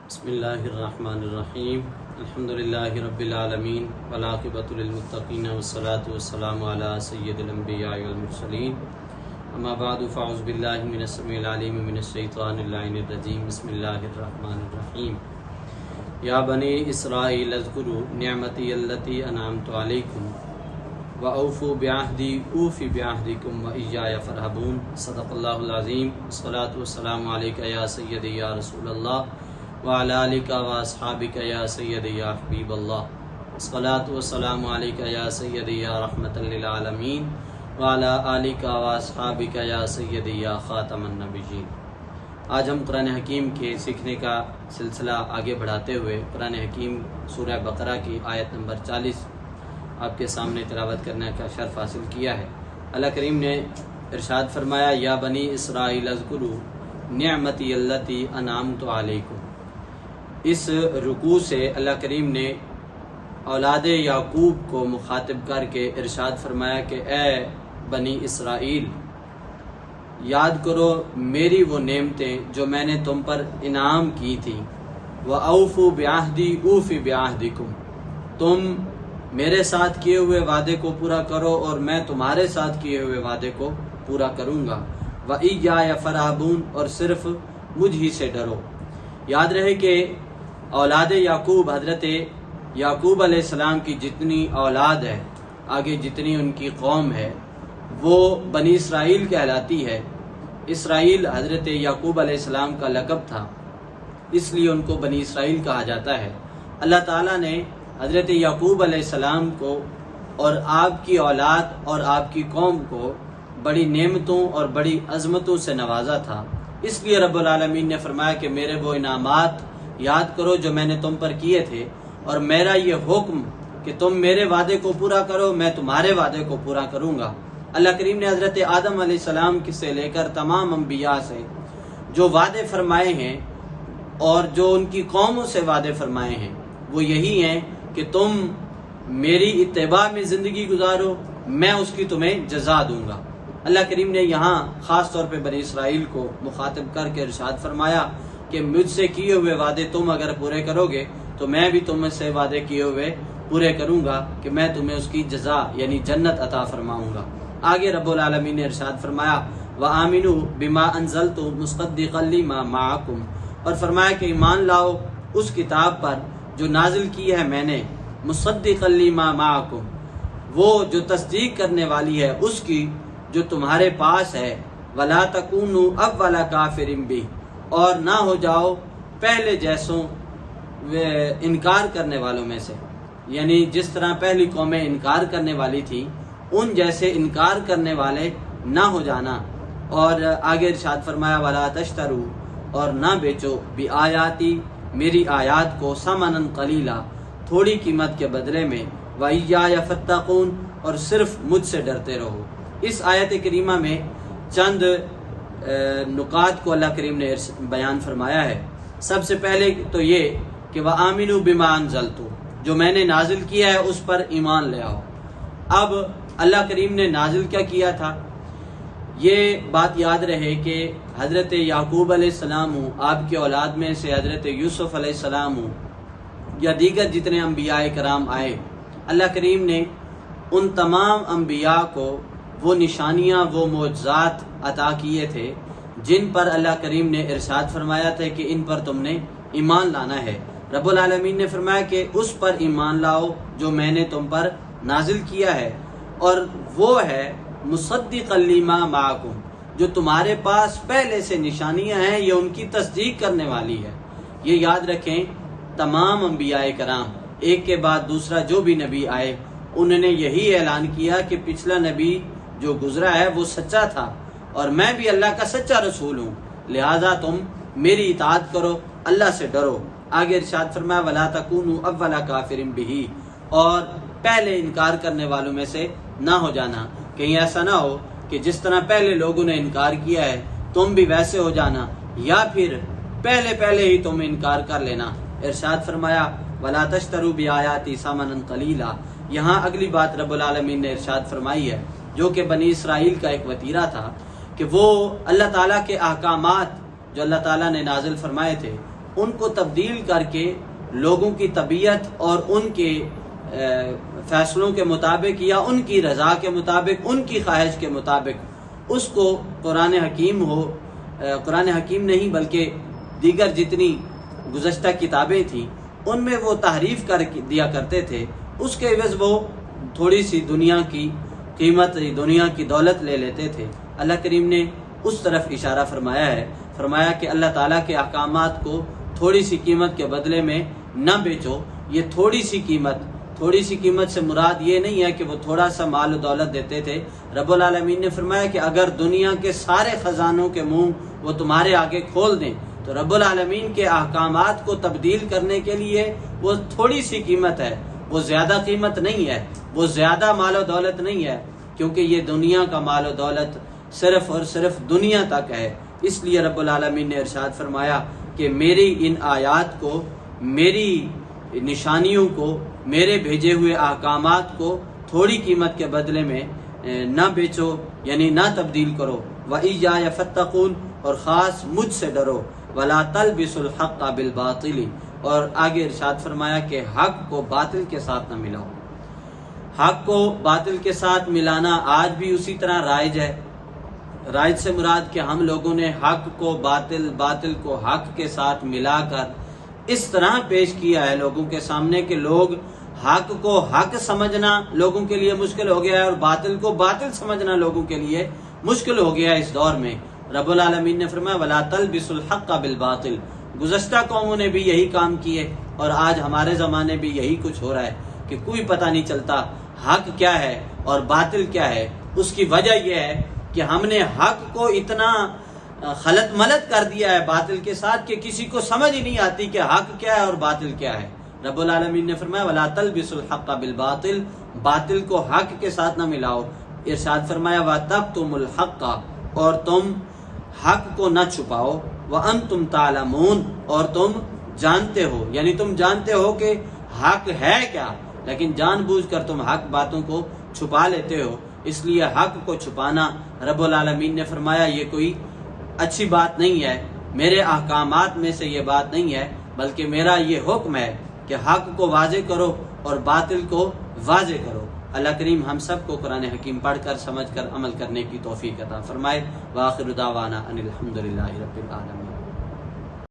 بسم اللہ الرحمن الرحیم الحمدللہ رب العالمین والعاقبۃ للمتقین والصلاة والسلام علی سید الانبیاء والمرسلین اما بعد فاعوذ باللہ من السمیع العلیم من الشیطان اللعین الرجیم بسم اللہ الرحمن الرحیم یا بنی اسرائیل اذکروا نعمتی التی انعمت علیکم وأوفوا بعہدی اوفی بعہدکم وإیایا فارہبون صدق اللہ العظیم والصلاة والسلام علیک یا سیدی یا رسول اللہ وعلی آلک واصحابک یا سیدی یا حبیب اللہ الصلاة والسلام علیک یا سیدی یا رحمت للعالمین وعلی آلک واصحابک یا سیدی یا خاتم النبیین۔ آج ہم قرآن حکیم کے سیکھنے کا سلسلہ آگے بڑھاتے ہوئے قرآن حکیم سورہ بقرہ کی آیت نمبر 40 آپ کے سامنے تلاوت کرنے کا شرف حاصل کیا ہے۔ اللہ کریم نے ارشاد فرمایا یا بنی اسرائیل اذکروا نعمتی التی انعمت علیکم۔ اس رکوع سے اللہ کریم نے اولاد یعقوب کو مخاطب کر کے ارشاد فرمایا کہ اے بنی اسرائیل یاد کرو میری وہ نعمتیں جو میں نے تم پر انعام کی تھیں۔ وَأَوْفُوا بِعَہْدِي أُوفِ بِعَہْدِكُمْ، تم میرے ساتھ کیے ہوئے وعدے کو پورا کرو اور میں تمہارے ساتھ کیے ہوئے وعدے کو پورا کروں گا۔ وَإِيَّايَ فَارْہَبُونَ، اور صرف مجھ ہی سے ڈرو۔ یاد رہے کہ اولاد یعقوب، حضرت یعقوب علیہ السلام کی جتنی اولاد ہے، آگے جتنی ان کی قوم ہے، وہ بنی اسرائیل کہلاتی ہے۔ اسرائیل حضرت یعقوب علیہ السلام کا لقب تھا، اس لیے ان کو بنی اسرائیل کہا جاتا ہے۔ اللہ تعالیٰ نے حضرت یعقوب علیہ السلام کو اور آپ کی اولاد اور آپ کی قوم کو بڑی نعمتوں اور بڑی عظمتوں سے نوازا تھا، اس لیے رب العالمین نے فرمایا کہ میرے وہ انعامات یاد کرو جو میں نے تم پر کیے تھے، اور میرا یہ حکم کہ تم میرے وعدے کو پورا کرو، میں تمہارے وعدے کو پورا کروں گا۔ اللہ کریم نے حضرت آدم علیہ السلام سے لے کر تمام انبیاء سے جو وعدے فرمائے ہیں اور جو ان کی قوموں سے وعدے فرمائے ہیں وہ یہی ہیں کہ تم میری اتباع میں زندگی گزارو، میں اس کی تمہیں جزا دوں گا۔ اللہ کریم نے یہاں خاص طور پہ بنی اسرائیل کو مخاطب کر کے ارشاد فرمایا کہ مجھ سے کیے ہوئے وعدے تم اگر پورے کرو گے تو میں بھی تم سے وعدے کیے ہوئے پورے کروں گا کہ میں تمہیں اس کی جزا یعنی جنت عطا فرماؤں گا۔ آگے رب العالمین نے ارشاد فرمایا وَآمِنُوا بِمَا أَنزَلْتُ مُصَدِّقًا لِمَا مَعَكُمْ، اور فرمایا کہ ایمان لاؤ اس کتاب پر جو نازل کی ہے میں نے، مُصَدِّقًا لِمَا مَعَكُمْ، وہ جو تصدیق کرنے والی ہے اس کی جو تمہارے پاس ہے۔ وَلَا تَكُونُوا أَوَّلَ كَافِرٍ بِهِ، اور نہ ہو جاؤ پہلے جیسوں انکار کرنے والوں میں سے، یعنی جس طرح پہلی قومیں انکار کرنے والی تھی ان جیسے انکار کرنے والے نہ ہو جانا۔ اور آگے ارشاد فرمایا وَلَا تَشْتَرُوا، اور نہ بیچو بِآیَاتِی، میری آیات کو، ثَمَنًا قَلِیلًا، تھوڑی قیمت کے بدلے میں، وَإِيَّايَ فَاتَّقُونَ، اور صرف مجھ سے ڈرتے رہو۔ اس آیت کریمہ میں چند نکات کو اللہ کریم نے بیان فرمایا ہے۔ سب سے پہلے تو یہ کہ وَآمِنُوا بِمَا أَنزَلْتُ، جو میں نے نازل کیا ہے اس پر ایمان لے آؤ۔ اب اللہ کریم نے نازل کیا کیا تھا، یہ بات یاد رہے کہ حضرت یعقوب علیہ السلام ہوں، آپ کی اولاد میں سے حضرت یوسف علیہ السلام ہوں یا دیگر جتنے انبیاء کرام آئے، اللہ کریم نے ان تمام انبیاء کو وہ نشانیاں، وہ معجزات عطا کیے تھے جن پر اللہ کریم نے ارشاد فرمایا تھا کہ ان پر تم نے ایمان لانا ہے۔ رب العالمین نے فرمایا کہ اس پر ایمان لاؤ جو میں نے تم پر نازل کیا ہے، اور وہ ہے مصدقا لما معکم، جو تمہارے پاس پہلے سے نشانیاں ہیں، یہ ان کی تصدیق کرنے والی ہے۔ یہ یاد رکھیں تمام انبیاء کرام ایک کے بعد دوسرا جو بھی نبی آئے انہوں نے یہی اعلان کیا کہ پچھلا نبی جو گزرا ہے وہ سچا تھا اور میں بھی اللہ کا سچا رسول ہوں، لہذا تم میری اطاعت کرو، اللہ سے ڈرو۔ آگے ارشاد فرمایا وَلَا تَكُونُوا أَوَّلَ كَافِرٍ بِهِ، اور پہلے انکار کرنے والوں میں سے نہ ہو جانا، کہیں ایسا نہ ہو کہ جس طرح پہلے لوگوں نے انکار کیا ہے تم بھی ویسے ہو جانا، یا پھر پہلے ہی تم انکار کر لینا۔ ارشاد فرمایا وَلَا تَشْتَرُوا بِآيَاتِي ثَمَنًا قَلِيلًا، یہاں اگلی بات رب العالمین نے ارشاد فرمائی ہے جو کہ بنی اسرائیل کا ایک وتیرہ تھا کہ وہ اللہ تعالیٰ کے احکامات جو اللہ تعالیٰ نے نازل فرمائے تھے ان کو تبدیل کر کے لوگوں کی طبیعت اور ان کے فیصلوں کے مطابق یا ان کی رضا کے مطابق، ان کی خواہش کے مطابق اس کو قرآن حکیم نہیں بلکہ دیگر جتنی گزشتہ کتابیں تھیں ان میں وہ تحریف کر دیا کرتے تھے، اس کے عوض وہ تھوڑی سی دنیا کی قیمت، دنیا کی دولت لے لیتے تھے۔ اللہ کریم نے اس طرف اشارہ فرمایا کہ اللہ تعالیٰ کے احکامات کو تھوڑی سی قیمت کے بدلے میں نہ بیچو۔ یہ تھوڑی سی قیمت سے مراد یہ نہیں ہے کہ وہ تھوڑا سا مال و دولت دیتے تھے۔ رب العالمین نے فرمایا کہ اگر دنیا کے سارے خزانوں کے منہ وہ تمہارے آگے کھول دیں تو رب العالمین کے احکامات کو تبدیل کرنے کے لیے وہ تھوڑی سی قیمت ہے، وہ زیادہ قیمت نہیں ہے، وہ زیادہ مال و دولت نہیں ہے، کیونکہ یہ دنیا کا مال و دولت صرف اور صرف دنیا تک ہے۔ اس لیے رب العالمین نے ارشاد فرمایا کہ میری ان آیات کو، میری نشانیوں کو، میرے بھیجے ہوئے احکامات کو تھوڑی قیمت کے بدلے میں نہ بیچو، یعنی نہ تبدیل کرو۔ وَإِيَّايَ فَاتَّقُونِ، اور خاص مجھ سے ڈرو۔ وَلَا تَلْبِسُوا الْحَقَّ بِالْبَاطِلِ، اور آگے ارشاد فرمایا کہ حق کو باطل کے ساتھ نہ ملاؤ۔ حق کو باطل کے ساتھ ملانا آج بھی اسی طرح رائج ہے۔ رائج سے مراد کہ ہم لوگوں نے حق کو باطل، باطل کو حق کے ساتھ ملا کر اس طرح پیش کیا ہے لوگوں کے سامنے کہ لوگ حق کو حق سمجھنا لوگوں کے لیے مشکل ہو گیا ہے اور باطل کو باطل سمجھنا لوگوں کے لیے مشکل ہو گیا ہے اس دور میں۔ رب العالمین نے فرمایا وَلَا تَلْبِسُوا الْحَقَّ بِالْبَاطِلِ، گزشتہ قوموں نے بھی یہی کام کیے اور آج ہمارے زمانے بھی یہی کچھ ہو رہا ہے کہ کوئی پتہ نہیں چلتا حق کیا ہے اور باطل کیا ہے۔ اس کی وجہ یہ ہے کہ ہم نے حق کو اتنا خلط ملط کر دیا ہے باطل کے ساتھ کہ کسی کو سمجھ ہی نہیں آتی کہ حق کیا ہے اور باطل کیا ہے۔ رب العالمین نے فرمایا وَلَا تَلْبِسُوا الْحَقَّ بِالْبَاطِلِ، باطل کو حق کے ساتھ نہ ملاؤ۔ ارشاد فرمایا وَتَكْتُمُوا الْحَقَّ، اور تم حق کو نہ چھپاؤ، وَأَنْتُمْ تَعْلَمُونَ، اور تم جانتے ہو، یعنی تم جانتے ہو کہ حق ہے کیا، لیکن جان بوجھ کر تم حق باتوں کو چھپا لیتے ہو۔ اس لیے حق کو چھپانا رب العالمین نے فرمایا یہ کوئی اچھی بات نہیں ہے، میرے احکامات میں سے یہ بات نہیں ہے، بلکہ میرا یہ حکم ہے کہ حق کو واضح کرو اور باطل کو واضح کرو۔ اللہ کریم ہم سب کو قرآن حکیم پڑھ کر سمجھ کر عمل کرنے کی توفیق عطا فرمائے۔ وآخر دعوانا ان الحمد للہ رب العالمین۔